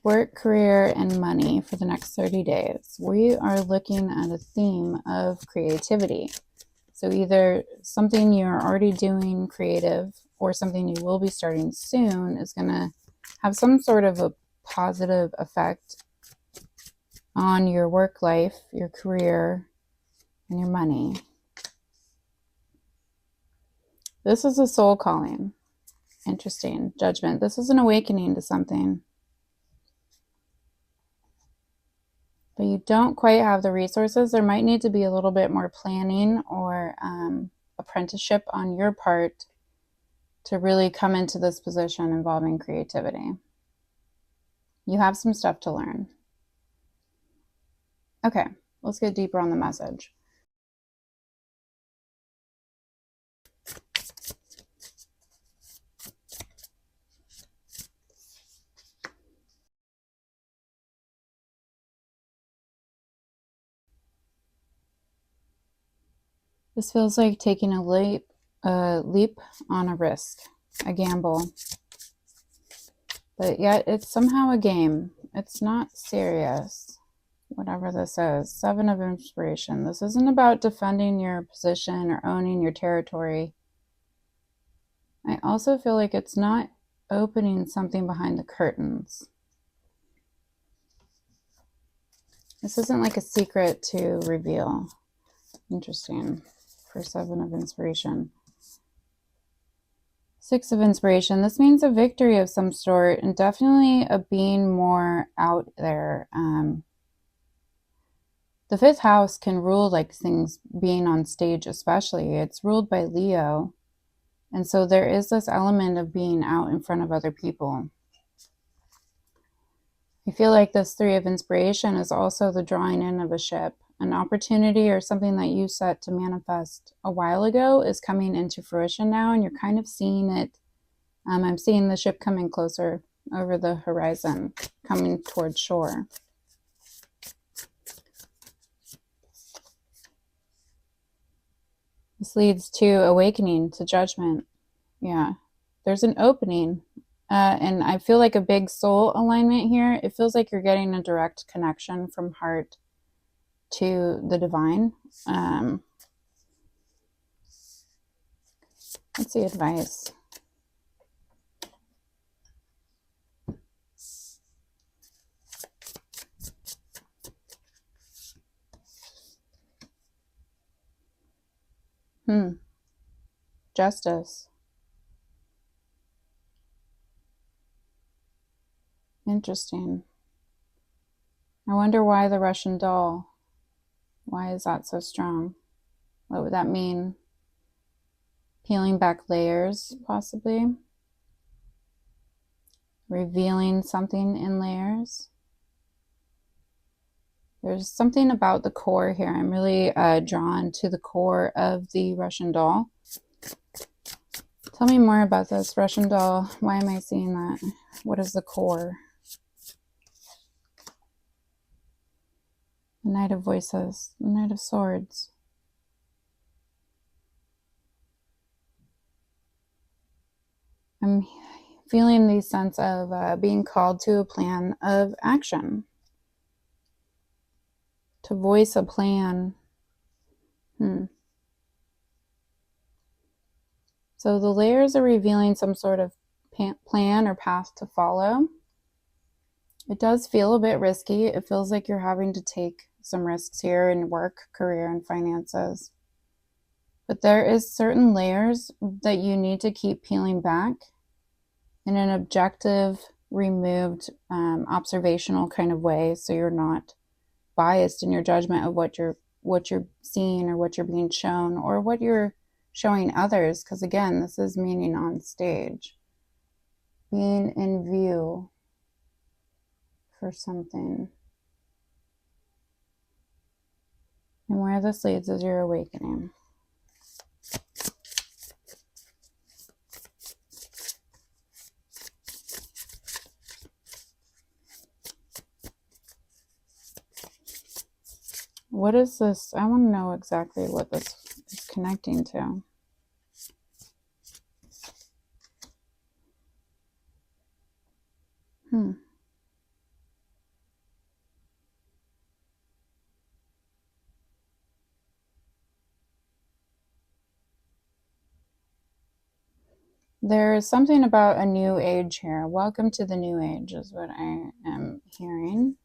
Work, career, and money for the next 30 days. We are looking at a theme of creativity. So either something you're already doing creative or something you will be starting soon is going to have some sort of a positive effect on your work life, your career, and your money. This is a soul calling. Interesting. Judgment. This is an awakening to something. But you don't quite have the resources. There might need to be a little bit more planning or apprenticeship on your part to really come into this position involving creativity. You have some stuff to learn. Okay, let's get deeper on the message. This feels like taking a leap on a risk, a gamble. But yet it's somehow a game. It's not serious, whatever this is. 7 of Inspiration. This isn't about defending your position or owning your territory. I also feel like it's not opening something behind the curtains. This isn't like a secret to reveal. Interesting. For 7 of Inspiration. 6 of Inspiration. This means a victory of some sort and definitely a being more out there. The 5th house can rule like things being on stage, especially. It's ruled by Leo. And so there is this element of being out in front of other people. I feel like this 3 of Inspiration is also the drawing in of a ship. An opportunity or something that you set to manifest a while ago is coming into fruition now, and you're kind of seeing it. I'm seeing the ship coming closer over the horizon, coming towards shore. This leads to awakening, to judgment. Yeah, there's an opening. And I feel like a big soul alignment here. It feels like you're getting a direct connection from heart to the divine. Let's see advice. Justice. Interesting. I wonder why the Russian doll. Why is that so strong? What would that mean? Peeling back layers, possibly. Revealing something in layers. There's something about the core here. I'm really drawn to the core of the Russian doll. Tell me more about this Russian doll. Why am I seeing that? What is the core? The Knight of Voices, the Knight of Swords. I'm feeling the sense of being called to a plan of action. To voice a plan. So the layers are revealing some sort of plan or path to follow. It does feel a bit risky. It feels like you're having to take some risks here in work, career, and finances. But there is certain layers that you need to keep peeling back in an objective, removed, observational kind of way, so you're not biased in your judgment of what you're seeing or what you're being shown or what you're showing others, because again, this is meaning on stage, being in view for something. And where this leads is your awakening. What is this? I want to know exactly what this is connecting to. There's something about a new age here. Welcome to the new age is what I am hearing.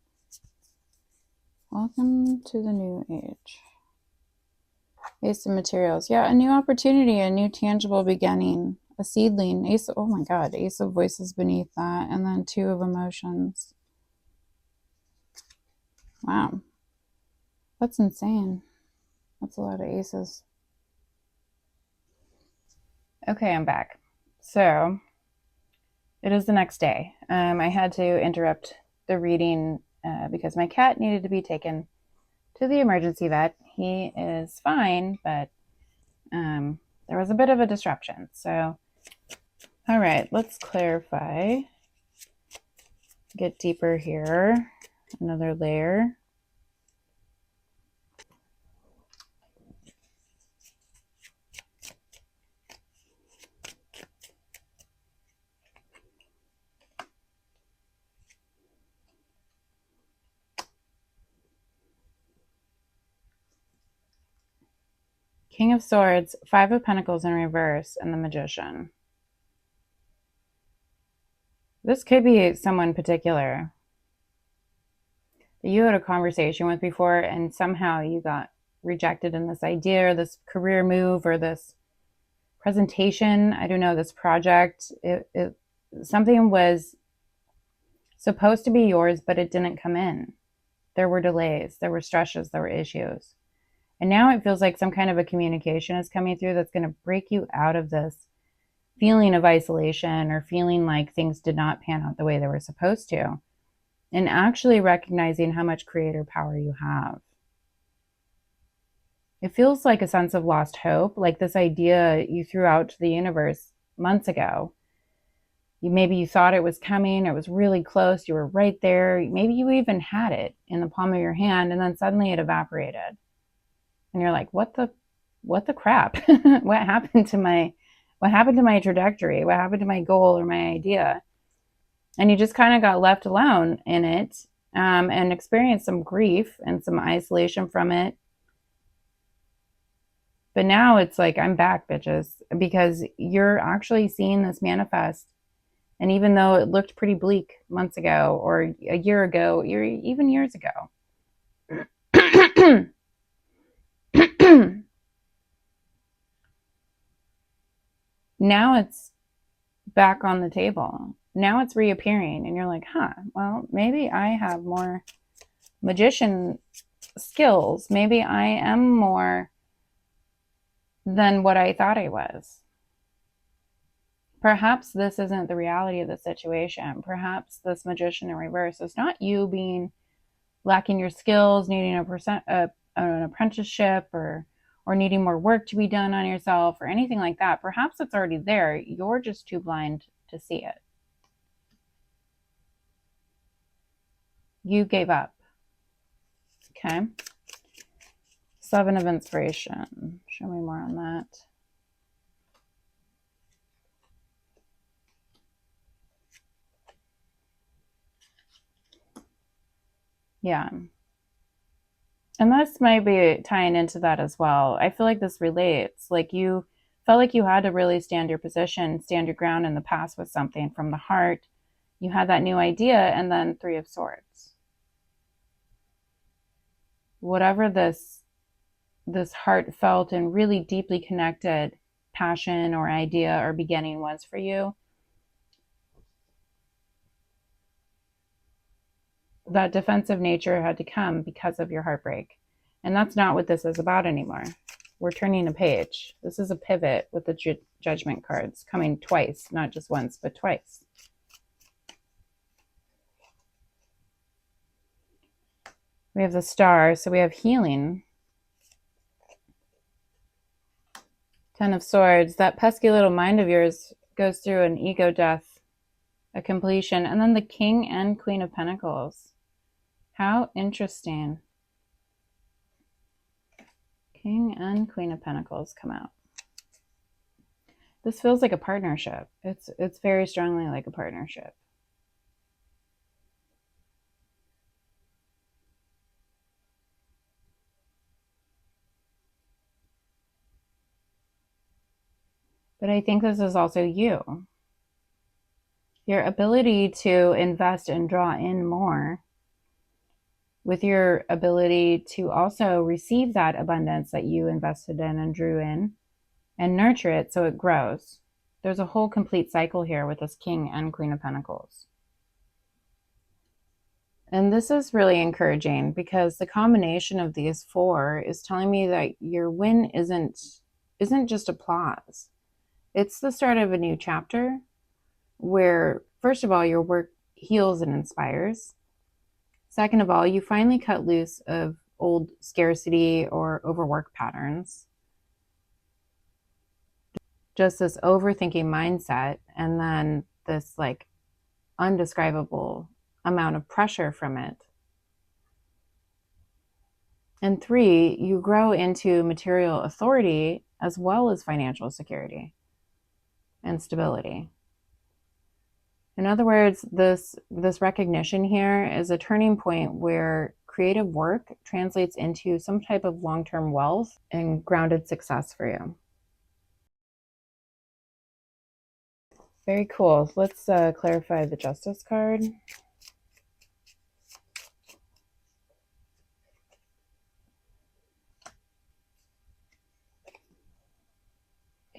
Welcome to the new age. Ace of materials. Yeah, a new opportunity, a new tangible beginning, a seedling. Ace, oh my God, ace of voices beneath that. And then two of emotions. Wow. That's insane. That's a lot of aces. Okay, I'm back. So it is the next day. I had to interrupt the reading because my cat needed to be taken to the emergency vet. He is fine, but there was a bit of a disruption. So, all right, let's clarify. Get deeper here. Another layer. King of Swords, Five of Pentacles in reverse, and the Magician. This could be someone particular that you had a conversation with before, and somehow you got rejected in this idea or this career move or this presentation. I don't know, this project. Something was supposed to be yours, but it didn't come in. There were delays, there were stretches, there were issues. And now it feels like some kind of a communication is coming through that's going to break you out of this feeling of isolation or feeling like things did not pan out the way they were supposed to, and actually recognizing how much creator power you have. It feels like a sense of lost hope, like this idea you threw out to the universe months ago. Maybe you thought it was coming, it was really close, you were right there, maybe you even had it in the palm of your hand, and then suddenly it evaporated. And you're like, what the crap? what happened to my trajectory? What happened to my goal or my idea? And you just kind of got left alone in it, and experienced some grief and some isolation from it. But now it's like, I'm back, bitches, because you're actually seeing this manifest. And even though it looked pretty bleak months ago or a year ago, even years ago, now it's back on the table. Now it's reappearing, and you're like, well, maybe I have more magician skills. Maybe I am more than what I thought I was. Perhaps this isn't the reality of the situation. Perhaps this magician in reverse is not you being lacking your skills, needing an apprenticeship, or needing more work to be done on yourself or anything like that. Perhaps it's already there. You're just too blind to see it. You gave up. Okay. Seven of Inspiration. Show me more on that. Yeah. And this might be tying into that as well. I feel like this relates. Like, you felt like you had to really stand your position, stand your ground in the past with something from the heart. You had that new idea, and then Three of Swords. Whatever this heartfelt and really deeply connected passion or idea or beginning was for you, that defensive nature had to come because of your heartbreak. And that's not what this is about anymore. We're turning a page. This is a pivot with the judgment cards coming twice, not just once, but twice. We have the Star, so we have healing. Ten of Swords. That pesky little mind of yours goes through an ego death, a completion, and then the King and Queen of Pentacles. How interesting. King and Queen of Pentacles come out. This feels like a partnership. It's very strongly like a partnership. But I think this is also you. Your ability to invest and draw in more with your ability to also receive that abundance that you invested in and drew in and nurture it so it grows. There's a whole complete cycle here with this King and Queen of Pentacles. And this is really encouraging because the combination of these four is telling me that your win isn't just applause. It's the start of a new chapter where, first of all, your work heals and inspires. Second of all, you finally cut loose of old scarcity or overwork patterns. Just this overthinking mindset, and then this like undescribable amount of pressure from it. And three, you grow into material authority as well as financial security and stability. In other words, this recognition here is a turning point where creative work translates into some type of long-term wealth and grounded success for you. Very cool. Let's clarify the Justice card.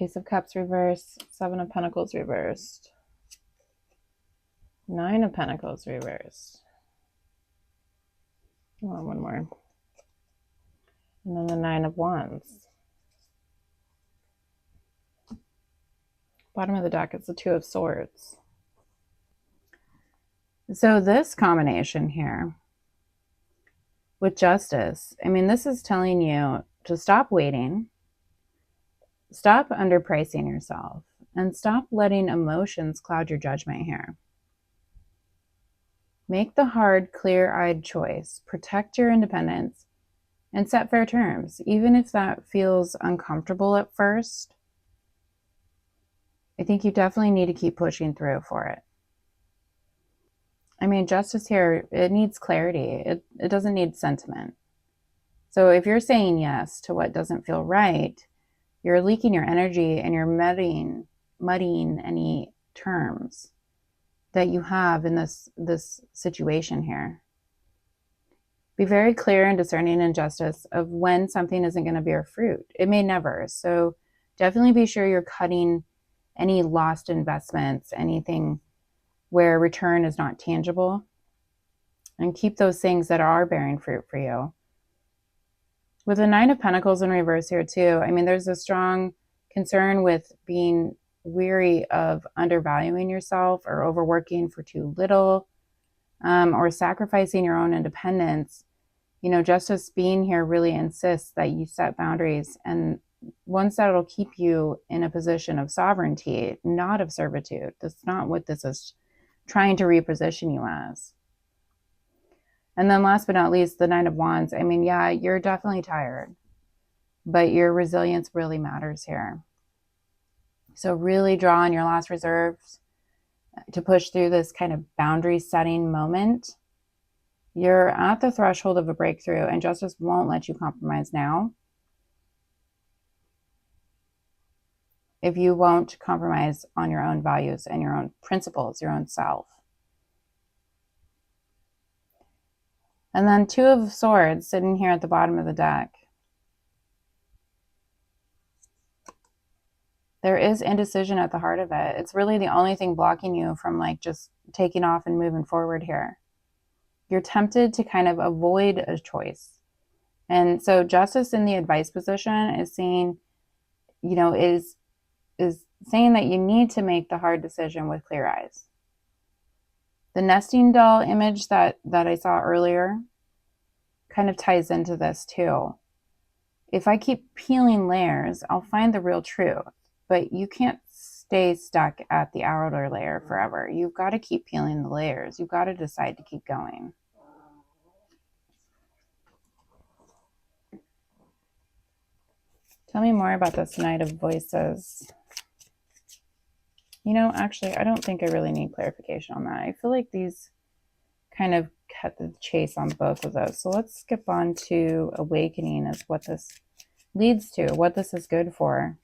Ace of Cups reversed, Seven of Pentacles reversed, Nine of Pentacles reversed. Oh, one more. And then the Nine of Wands. Bottom of the deck, it's the Two of Swords. So this combination here with Justice, I mean, this is telling you to stop waiting, stop underpricing yourself, and stop letting emotions cloud your judgment here. Make the hard, clear-eyed choice. Protect your independence and set fair terms, even if that feels uncomfortable at first. I think you definitely need to keep pushing through for it. I mean, justice here, it needs clarity. It doesn't need sentiment. So if you're saying yes to what doesn't feel right, you're leaking your energy and you're muddying any terms that you have in this situation here. Be very clear and discerning in justice of when something isn't going to bear fruit. It may never. So definitely be sure you're cutting any lost investments, anything where return is not tangible, and keep those things that are bearing fruit for you. With the Nine of Pentacles in reverse here too, I mean, there's a strong concern with being weary of undervaluing yourself or overworking for too little, or sacrificing your own independence. You know, Justice being here really insists that you set boundaries, and ones that'll keep you in a position of sovereignty, not of servitude. That's not what this is trying to reposition you as. And then last but not least, the Nine of Wands. I mean, yeah, you're definitely tired, but your resilience really matters here. So really draw on your last reserves to push through this kind of boundary setting moment. You're at the threshold of a breakthrough, and justice won't let you compromise now. If you won't compromise on your own values and your own principles, your own self. And then Two of Swords sitting here at the bottom of the deck. There is indecision at the heart of it. It's really the only thing blocking you from like just taking off and moving forward here. You're tempted to kind of avoid a choice. And so justice in the advice position is saying, you know, is saying that you need to make the hard decision with clear eyes. The nesting doll image that I saw earlier kind of ties into this too. If I keep peeling layers, I'll find the real truth. But you can't stay stuck at the outer layer forever. You've got to keep peeling the layers. You've got to decide to keep going. Tell me more about this Knight of Voices. You know, actually, I don't think I really need clarification on that. I feel like these kind of cut the chase on both of those. So let's skip on to Awakening as what this leads to, what this is good for.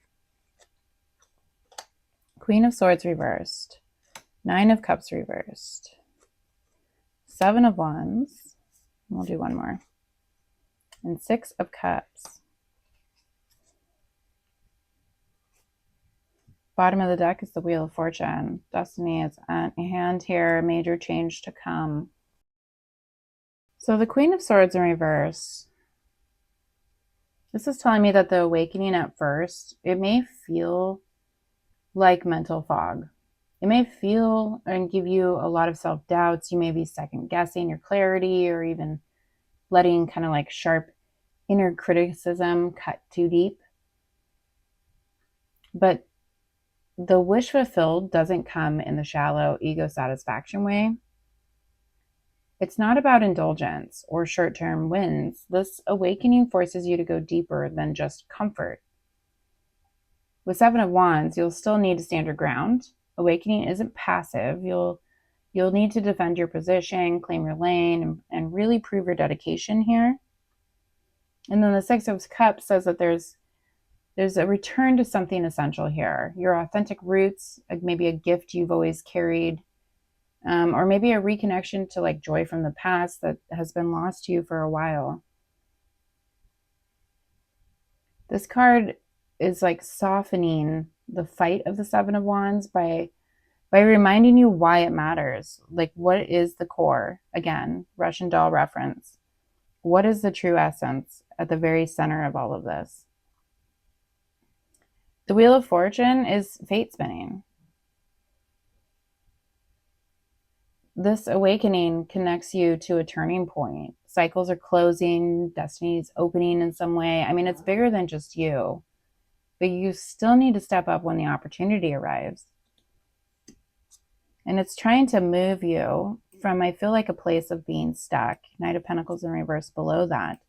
Queen of Swords reversed, Nine of Cups reversed, Seven of Wands, we'll do one more, and Six of Cups. Bottom of the deck is the Wheel of Fortune. Destiny is at hand here, major change to come. So the Queen of Swords in reverse, this is telling me that the awakening at first, it may feel like mental fog. It may feel and give you a lot of self-doubts. You may be second guessing your clarity, or even letting kind of like sharp inner criticism cut too deep. But the wish fulfilled doesn't come in the shallow ego satisfaction way. It's not about indulgence or short-term wins. This awakening forces you to go deeper than just comfort. With Seven of Wands, you'll still need to stand your ground. Awakening isn't passive. You'll need to defend your position, claim your lane, and really prove your dedication here. And then the Six of Cups says that there's a return to something essential here. Your authentic roots, maybe a gift you've always carried, or maybe a reconnection to like joy from the past that has been lost to you for a while. This card is like softening the fight of the Seven of Wands by reminding you why it matters. Like, what is the core? Again, Russian doll reference. What is the true essence at the very center of all of this? The Wheel of Fortune is fate spinning. This awakening connects you to a turning point. Cycles are closing, destiny's opening in some way. I mean, it's bigger than just you, but you still need to step up when the opportunity arrives. And it's trying to move you from, I feel like, a place of being stuck, Knight of Pentacles in reverse below that,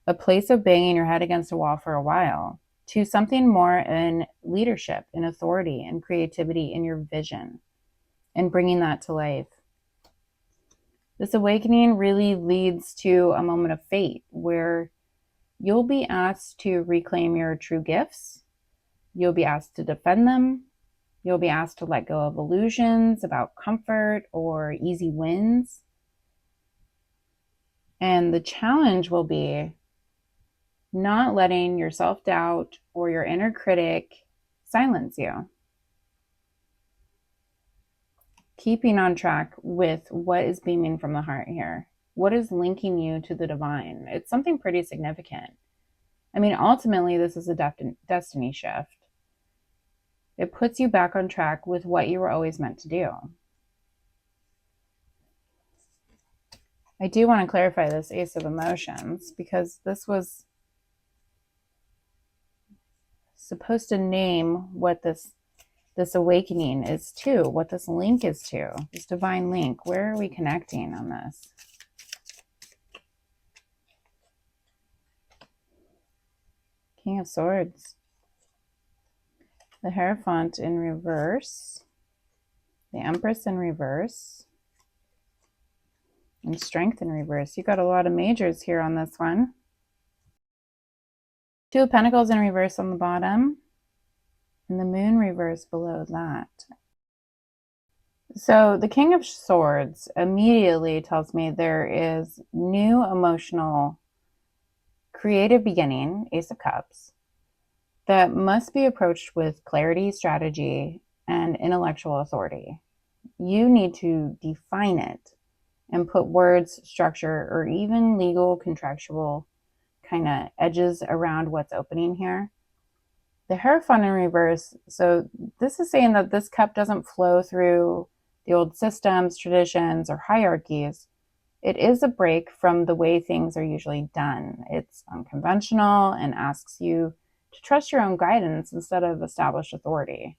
a place of banging your head against a wall for a while, to something more in leadership, in authority, in creativity, in your vision, and bringing that to life. This awakening really leads to a moment of fate where you'll be asked to reclaim your true gifts. You'll be asked to defend them. You'll be asked to let go of illusions about comfort or easy wins. And the challenge will be not letting your self-doubt or your inner critic silence you. Keeping on track with what is beaming from the heart here. What is linking you to the divine? It's something pretty significant. I mean, ultimately, this is a destiny shift. It puts you back on track with what you were always meant to do. I do want to clarify this Ace of Emotions, because this was supposed to name what this awakening is to, what this link is to, this divine link. Where are we connecting on this? King of Swords. The Hierophant in reverse. The Empress in reverse. And Strength in reverse. You got a lot of majors here on this one. Two of Pentacles in reverse on the bottom. And the Moon reverse below that. So the King of Swords immediately tells me there is new emotional creative beginning, Ace of Cups, that must be approached with clarity, strategy, and intellectual authority. You need to define it and put words, structure, or even legal, contractual kind of edges around what's opening here. The Hierophant in reverse, so this is saying that this cup doesn't flow through the old systems, traditions, or hierarchies. It is a break from the way things are usually done. It's unconventional and asks you to trust your own guidance instead of established authority.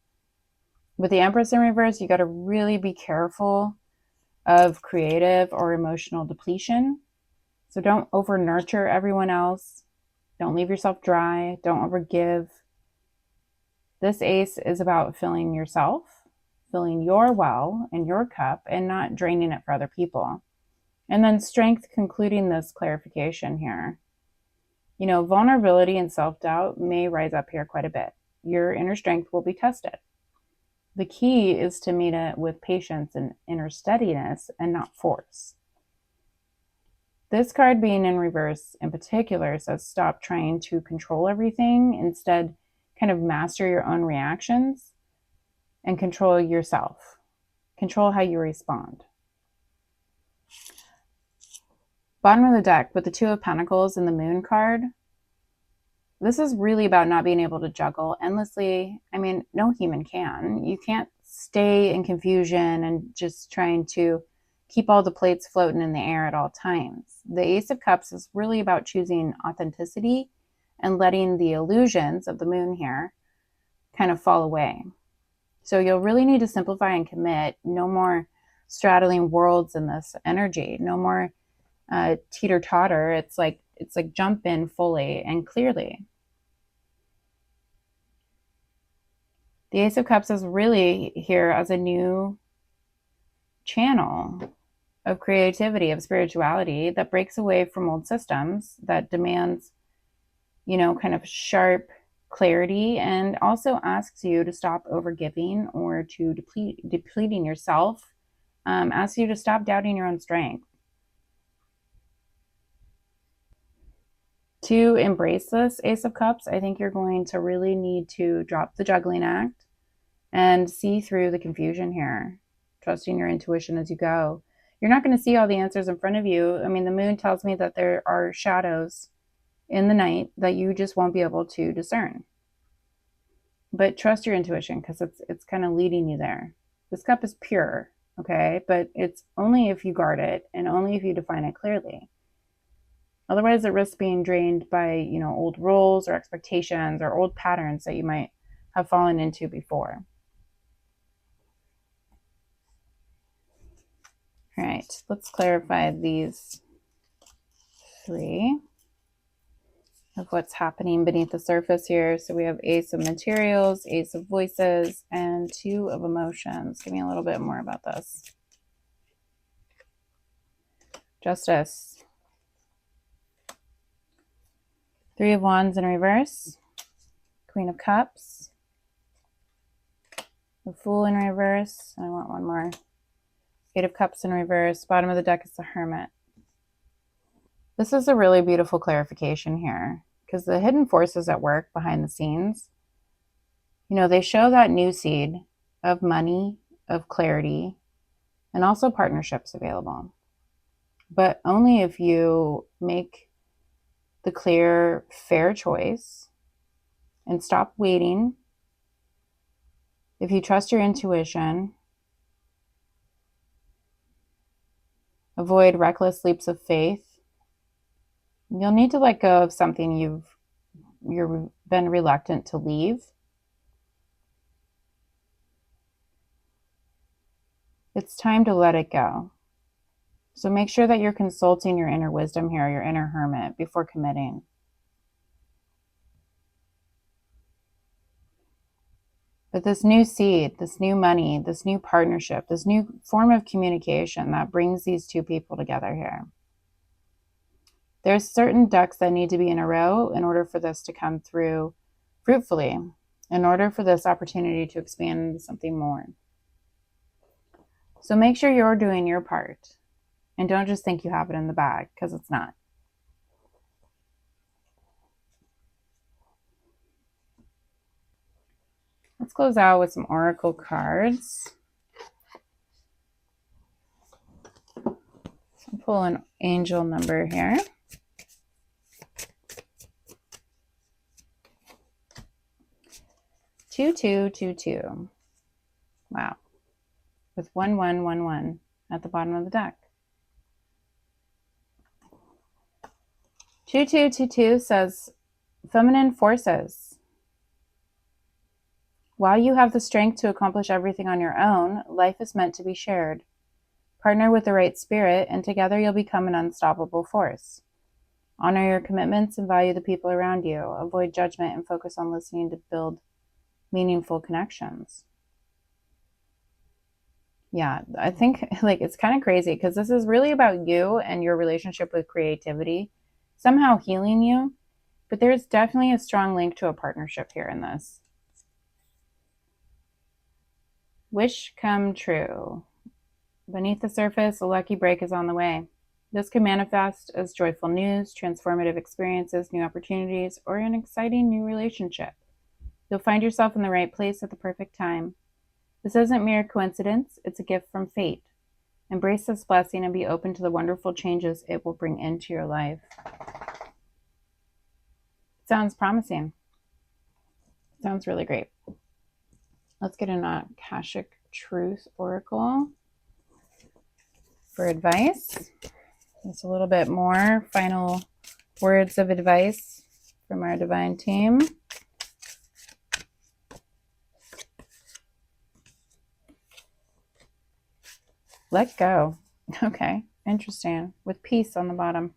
With the Empress in reverse, you got to really be careful of creative or emotional depletion. So don't over nurture everyone else. Don't leave yourself dry. Don't overgive. This ace is about filling yourself, filling your well in your cup, and not draining it for other people. And then Strength, concluding this clarification here. You know, vulnerability and self-doubt may rise up here quite a bit. your inner strength will be tested. The key is to meet it with patience and inner steadiness and not force. This card being in reverse in particular says stop trying to control everything. Instead, kind of master your own reactions and control yourself. Control how you respond. Bottom of the deck with the Two of Pentacles and the Moon card. This is really about not being able to juggle endlessly. I mean, no human can. You can't stay in confusion and just trying to keep all the plates floating in the air at all times. The Ace of Cups is really about choosing authenticity and letting the illusions of the moon here kind of fall away. So you'll really need to simplify and commit. No more straddling worlds in this energy. No more teeter-totter. It's like jump in fully and clearly. The Ace of Cups is really here as a new channel of creativity, of spirituality that breaks away from old systems, that demands, kind of sharp clarity, and also asks you to stop overgiving or to depleting yourself, asks you to stop doubting your own strength. To embrace this Ace of Cups, I think you're going to really need to drop the juggling act and see through the confusion here, trusting your intuition as you go. You're not going to see all the answers in front of you. I mean, the moon tells me that there are shadows in the night that you just won't be able to discern. But trust your intuition, because it's kind of leading you there. This cup is pure, okay? But it's only if you guard it and only if you define it clearly. Otherwise, it risks being drained by, old roles or expectations or old patterns that you might have fallen into before. All right, let's clarify these three of what's happening beneath the surface here. So we have Ace of Materials, Ace of Voices, and Two of Emotions. Give me a little bit more about this. Justice. Three of Wands in reverse. Queen of Cups. The Fool in reverse. I want one more. Eight of Cups in reverse. Bottom of the deck is the Hermit. This is a really beautiful clarification here, because the hidden forces at work behind the scenes, they show that new seed of money, of clarity, and also partnerships available. But only if you make the clear, fair choice and stop waiting. If you trust your intuition, avoid reckless leaps of faith. You'll need to let go of something you've been reluctant to leave. It's time to let it go. So make sure that you're consulting your inner wisdom here, your inner hermit, before committing. But this new seed, this new money, this new partnership, this new form of communication that brings these two people together here. There's certain ducks that need to be in a row in order for this to come through fruitfully, in order for this opportunity to expand into something more. So make sure you're doing your part, and don't just think you have it in the bag, because it's not. Let's close out with some oracle cards. I'll pull an angel number here. 2222. Wow. With 1111 at the bottom of the deck. 2222 says feminine forces. While you have the strength to accomplish everything on your own, life is meant to be shared. Partner with the right spirit, and together you'll become an unstoppable force. Honor your commitments and value the people around you. Avoid judgment and focus on listening to build meaningful connections. Yeah, I think it's kind of crazy, because this is really about you and your relationship with creativity, somehow healing you. But there's definitely a strong link to a partnership here in this. Wish come true. Beneath the surface, a lucky break is on the way. This could manifest as joyful news, transformative experiences, new opportunities, or an exciting new relationship. You'll find yourself in the right place at the perfect time. This isn't mere coincidence, it's a gift from fate. Embrace this blessing and be open to the wonderful changes it will bring into your life. Sounds promising. Sounds really great. Let's get an Akashic Truth Oracle for advice. Just a little bit more final words of advice from our divine team. Let go. Okay, interesting. With peace on the bottom.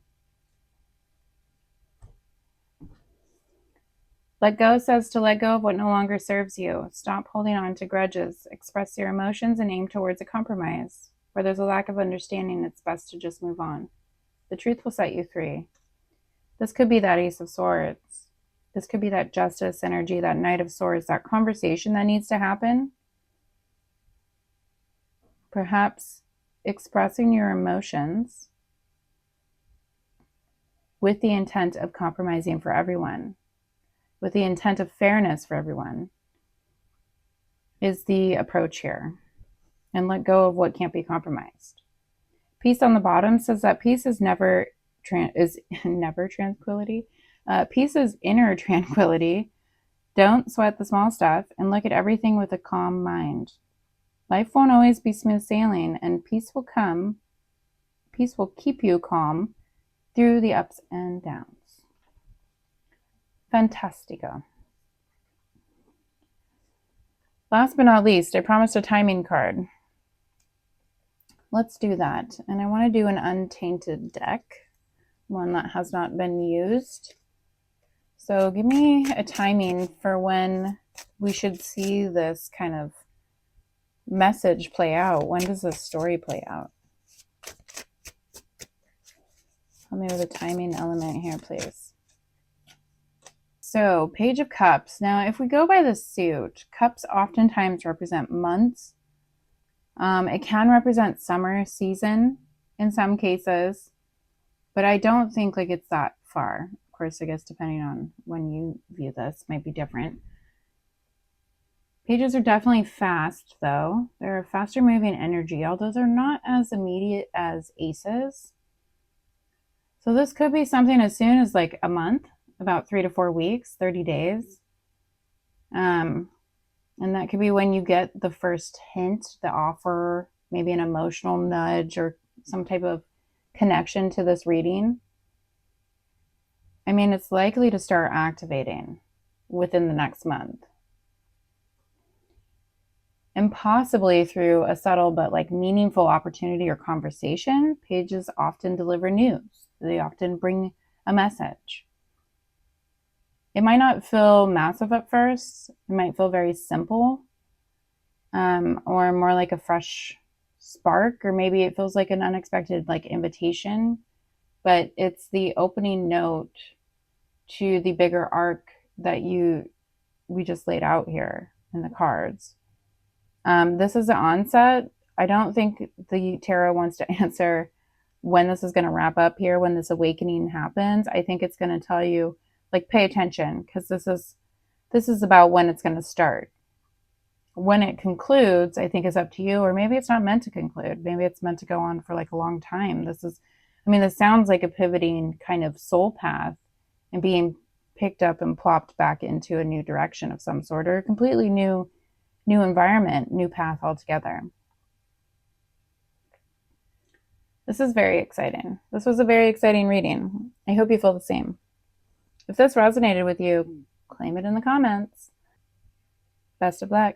Let go says to let go of what no longer serves you. Stop holding on to grudges. Express your emotions and aim towards a compromise. Where there's a lack of understanding, it's best to just move on. The truth will set you free. This could be that Ace of Swords. This could be that Justice energy, that Knight of Swords, that conversation that needs to happen. Perhaps expressing your emotions with the intent of compromising for everyone, with the intent of fairness for everyone, is the approach here. And let go of what can't be compromised. Peace on the bottom says that peace is never tranquility. Peace is inner tranquility. Don't sweat the small stuff and look at everything with a calm mind. Life won't always be smooth sailing, and peace will come. Peace will keep you calm through the ups and downs. Fantastico. Last but not least, I promised a timing card. Let's do that. And I want to do an untainted deck, one that has not been used. So give me a timing for when we should see this kind of message play out. When does this story play out? Help me with a timing element here, please. So, Page of Cups. Now, if we go by the suit, cups oftentimes represent months. It can represent summer season in some cases, but I don't think like it's that far. Of course, I guess depending on when you view this, might be different. Pages are definitely fast, though. They're a faster moving energy, although they're not as immediate as aces. So this could be something as soon as like a month, about 3 to 4 weeks, 30 days. And that could be when you get the first hint, the offer, maybe an emotional nudge or some type of connection to this reading. I mean, it's likely to start activating within the next month. And possibly through a subtle but like meaningful opportunity or conversation. Pages often deliver news. They often bring a message. It might not feel massive at first. It might feel very simple, or more like a fresh spark, or maybe it feels like an unexpected like invitation, but it's the opening note to the bigger arc that we just laid out here in the cards. This is the onset. I don't think the tarot wants to answer when this is going to wrap up here, when this awakening happens. I think it's going to tell you, like, pay attention, because this is about when it's going to start. When it concludes, I think is up to you, or maybe it's not meant to conclude. Maybe it's meant to go on for like a long time. This sounds like a pivoting kind of soul path and being picked up and plopped back into a new direction of some sort, or a completely new environment, new path altogether. This is very exciting. This was a very exciting reading. I hope you feel the same. If this resonated with you, claim it in the comments. Best of luck.